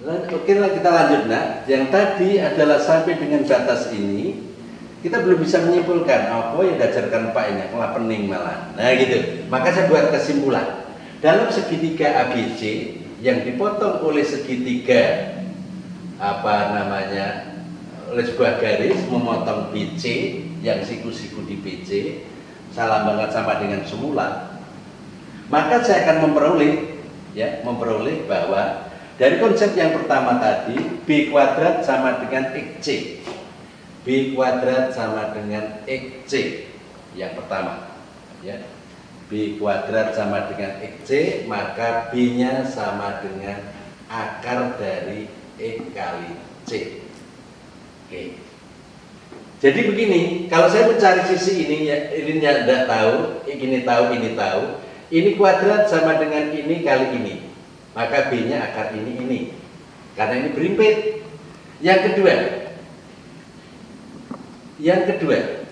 Oke lah, kita lanjut. Nah, yang tadi adalah sampai dengan batas ini kita belum bisa menyimpulkan apa yang diajarkan Pak ini, malah pening malah. Nah gitu. Maka saya buat kesimpulan. Dalam segitiga ABC yang dipotong oleh segitiga oleh sebuah garis memotong BC yang siku-siku di BC salah banget sama dengan semula, maka saya akan memperoleh bahwa dari konsep yang pertama tadi B kuadrat sama dengan XC. B kuadrat sama dengan XC yang pertama, ya. B kuadrat sama dengan XC, maka B-nya sama dengan akar dari X kali C. Oke. Jadi begini, kalau saya mencari sisi ini, ya, ini tidak tahu, ini tahu, ini kuadrat sama dengan ini kali ini, maka B-nya akar ini, karena ini berimpit. Yang kedua,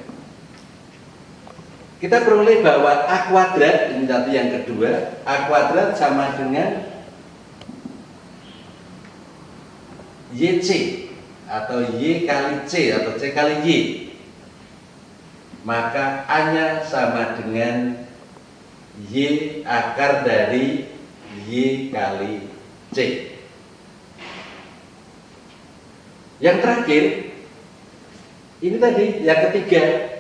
kita peroleh bahwa A kuadrat, ini tadi yang kedua, A kuadrat sama dengan YC atau Y kali C atau C kali Y, maka A-nya sama dengan Y akar dari Y kali C. Yang terakhir, ini tadi yang ketiga,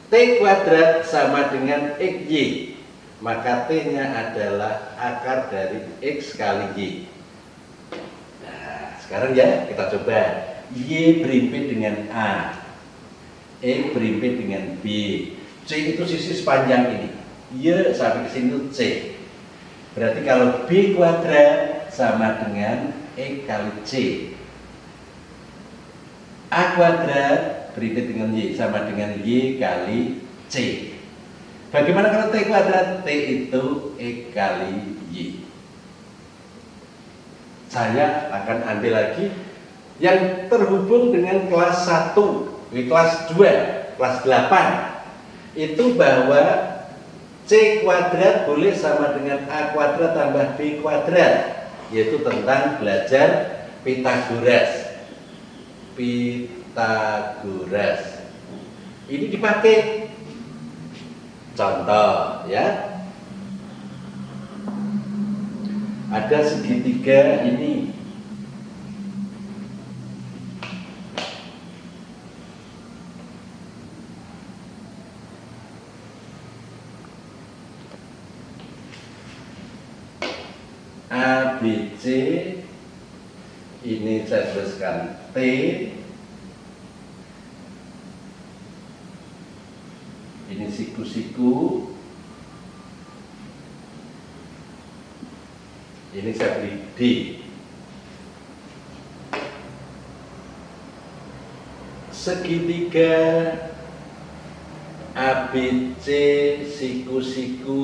T kuadrat sama dengan XY, maka T-nya adalah akar dari X kali Y. Nah, sekarang ya kita coba. Y berimpit dengan A, E berimpit dengan B, C itu sisi sepanjang ini, Y sampai ke sini itu C. Berarti kalau B kuadrat sama dengan E kali C, A kuadrat berimpit dengan Y sama dengan Y kali C. Bagaimana kalau T kuadrat? T itu E kali Y. Saya akan ambil lagi yang terhubung dengan kelas 1, kelas 2, kelas 8. Itu bahwa C kuadrat boleh sama dengan A kuadrat tambah B kuadrat, yaitu tentang belajar Pitagoras. Ini dipakai. Contoh ya. Ada segitiga ini. ABC, ini saya tuliskan T, ini siku-siku, ini saya beri D. Segitiga ABC siku-siku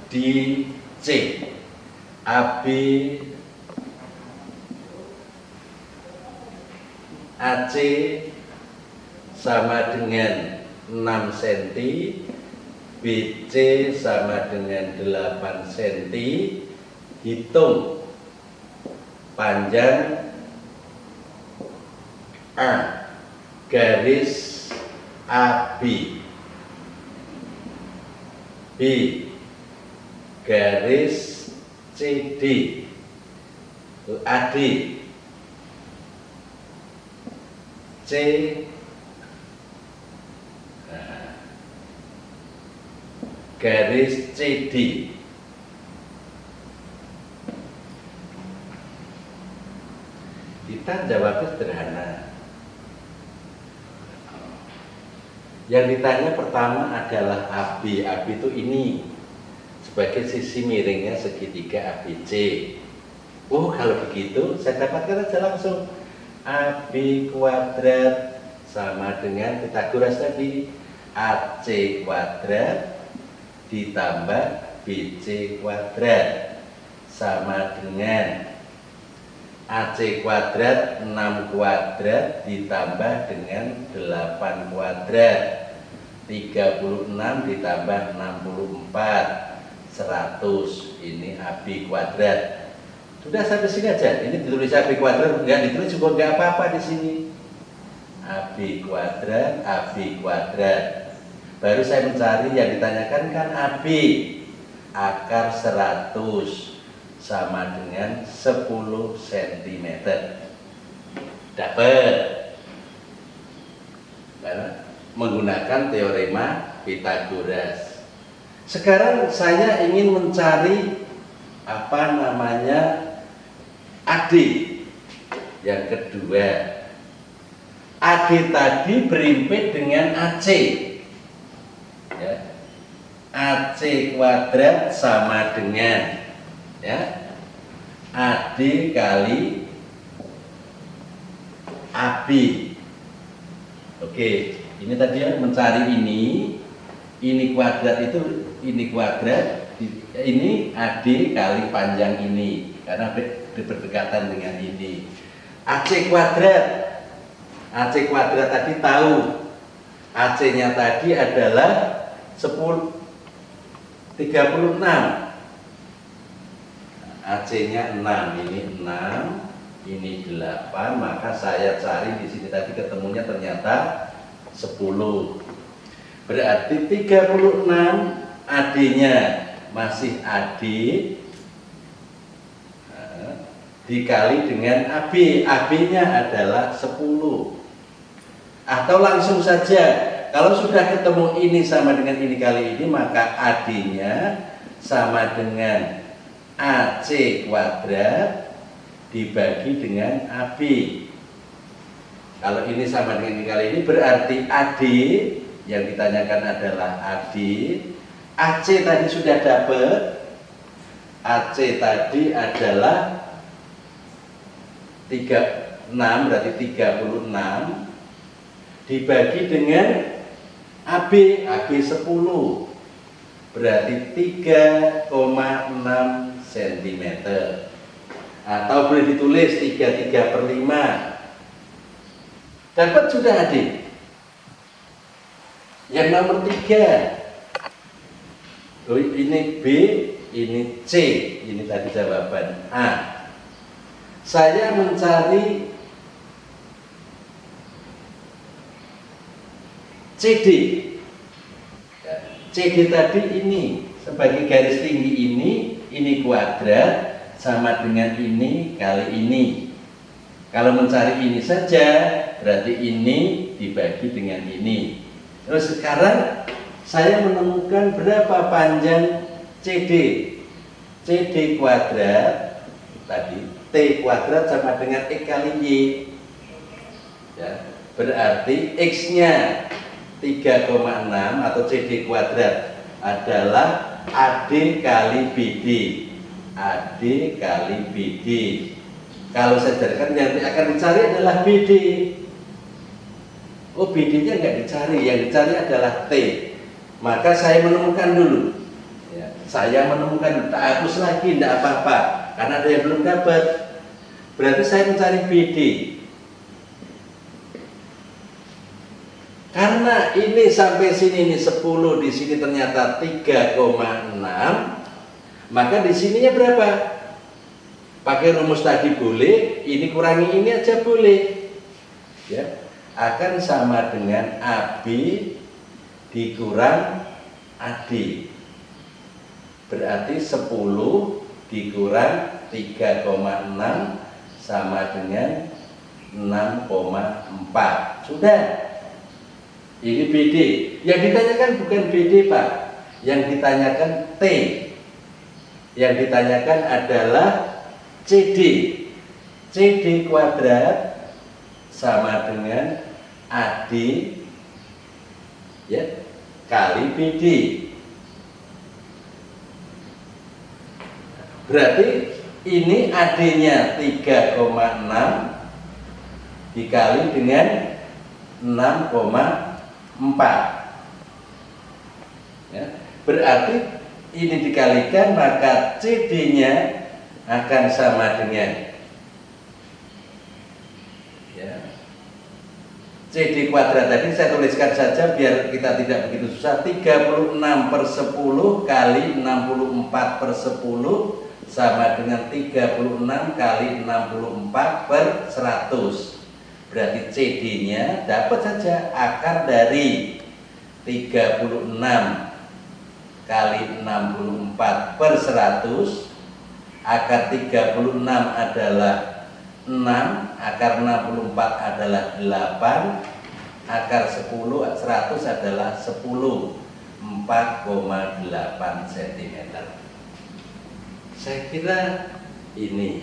di C, AB AC sama dengan 6 cm, BC sama dengan 8 cm. Hitung panjang A garis AB, B garis CD, AD, C garis CD. Kita jawabnya sederhana. Yang ditanya pertama adalah AB. AB itu ini sebagai sisi miringnya segitiga ABC. Oh, kalau begitu saya dapatkan aja langsung AB kuadrat sama dengan Pitagoras tadi, AC kuadrat ditambah BC kuadrat sama dengan AC kuadrat 6 kuadrat ditambah dengan 8 kuadrat, 36 ditambah 64 100. Ini AB kuadrat. Sudah sampai sini aja. Ini ditulis AB kuadrat, enggak ditulis juga enggak apa-apa di sini. AB kuadrat, AB kuadrat. Baru saya mencari yang ditanyakan kan AB. Akar 100 sama dengan 10 cm. Dapat. Menggunakan teorema Pythagoras. Sekarang saya ingin mencari apa namanya AD. Yang kedua, AD tadi berimpit dengan AC. Ya. AC kuadrat sama dengan ya AD kali AB. Oke, ini tadi ya mencari ini kuadrat itu ini kuadrat, ini AD kali panjang ini karena berdekatan dengan ini. AC kuadrat tadi tahu AC-nya tadi adalah 36. AC-nya 6, ini 6, ini 8, maka saya cari di sini tadi ketemunya ternyata 10. Berarti 36 AD-nya masih AD dikali dengan AB. AB-nya adalah 10. Atau langsung saja, kalau sudah ketemu ini sama dengan ini kali ini, maka AD-nya sama dengan AC kuadrat dibagi dengan AB. Kalau ini sama dengan ini kali ini, berarti AD yang ditanyakan adalah AD. AC tadi sudah dapat. AC tadi adalah 36, berarti 36 dibagi dengan AB 10, berarti 3,6 cm, atau boleh ditulis 33/5. Dapat sudah adik. Yang nomor 3, ini B, ini C, ini tadi jawaban A. Saya mencari CD. CD tadi ini sebagai garis tinggi ini kuadrat sama dengan ini kali ini. Kalau mencari ini saja, berarti ini dibagi dengan ini. Terus sekarang saya menemukan berapa panjang CD. CD kuadrat tadi, T kuadrat sama dengan X kali Y. Ya, berarti X-nya 3,6 atau CD kuadrat adalah AD kali BD. AD kali BD. Kalau saya jadikan yang akan dicari adalah BD. Oh, BD-nya nggak dicari, yang dicari adalah T. Maka saya menemukan dulu. Ya, saya menemukan, tak hapus lagi, tidak apa-apa, karena ada yang belum dapat. Berarti saya mencari BD. Karena ini sampai sini ini 10, di sini ternyata 3,6, maka di sininya berapa? Pakai rumus tadi boleh, ini kurangi ini aja boleh. Ya, akan sama dengan AB dikurang AD. Berarti 10 dikurang 3,6 sama dengan 6,4. Sudah. Ini BD. Yang ditanyakan bukan BD, Pak. Yang ditanyakan T. Yang ditanyakan adalah CD. CD kuadrat sama dengan AD ya kali BD. Berarti ini AD-nya 3,6 dikali dengan 6,4. Ya, berarti ini dikalikan, maka CD-nya akan sama dengan ya, CD kuadrat tadi saya tuliskan saja biar kita tidak begitu susah. 36/10 kali 64/10 sama dengan 36 kali 64/100. Berarti CD-nya dapat saja akar dari 36 kali 64/100. Akar 36 adalah 6, akar 64 adalah 8, akar 100 adalah 4,8 cm. Saya kira ini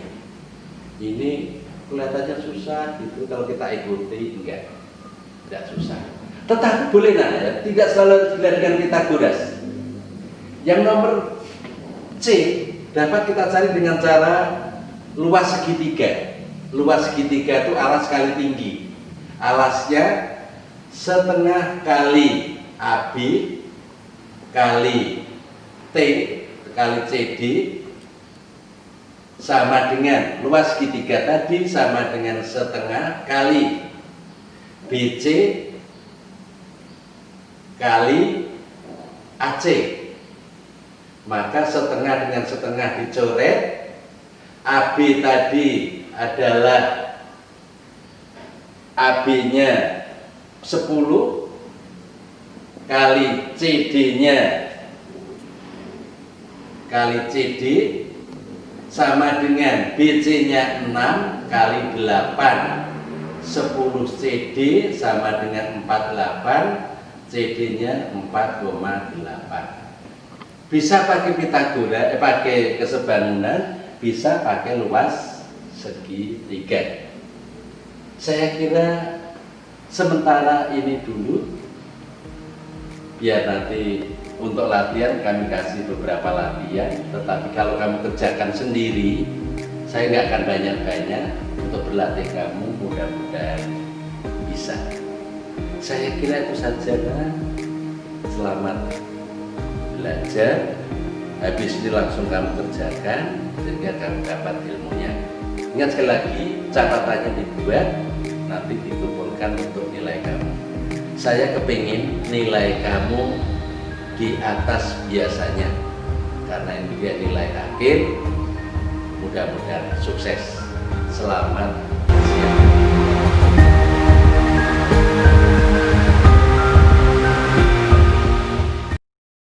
kelihatannya susah gitu, kalau kita ikuti enggak susah. Tetapi boleh ya, tidak selalu harus dilihat dengan Pitagoras. Yang nomor C dapat kita cari dengan cara luas segitiga. Luas segitiga itu alas kali tinggi. Alasnya setengah kali AB kali T kali CD sama dengan luas segitiga tadi sama dengan setengah kali BC kali AC. Maka setengah dengan setengah dicoret. AB tadi adalah AB-nya 10 kali CD-nya kali CD sama dengan BC-nya 6 kali 8. 10 CD sama dengan 48, CD-nya 4,8. Bisa pakai Pitagoras, pakai kesebangunan, bisa pakai luas segitiga. Saya kira sementara ini dulu, biar nanti untuk latihan kami kasih beberapa latihan. Tetapi kalau kamu kerjakan sendiri, saya nggak akan banyak-banyak untuk berlatih kamu, mudah-mudahan bisa. Saya kira itu saja, kan? Selamat belajar. Habis ini langsung kamu kerjakan sehingga kamu dapat ilmunya. Ingat sekali lagi, catatannya dibuat, nanti dikumpulkan untuk nilai kamu. Saya kepingin nilai kamu di atas biasanya, karena ini dia nilai akhir. Mudah-mudahan sukses. Selamat siang.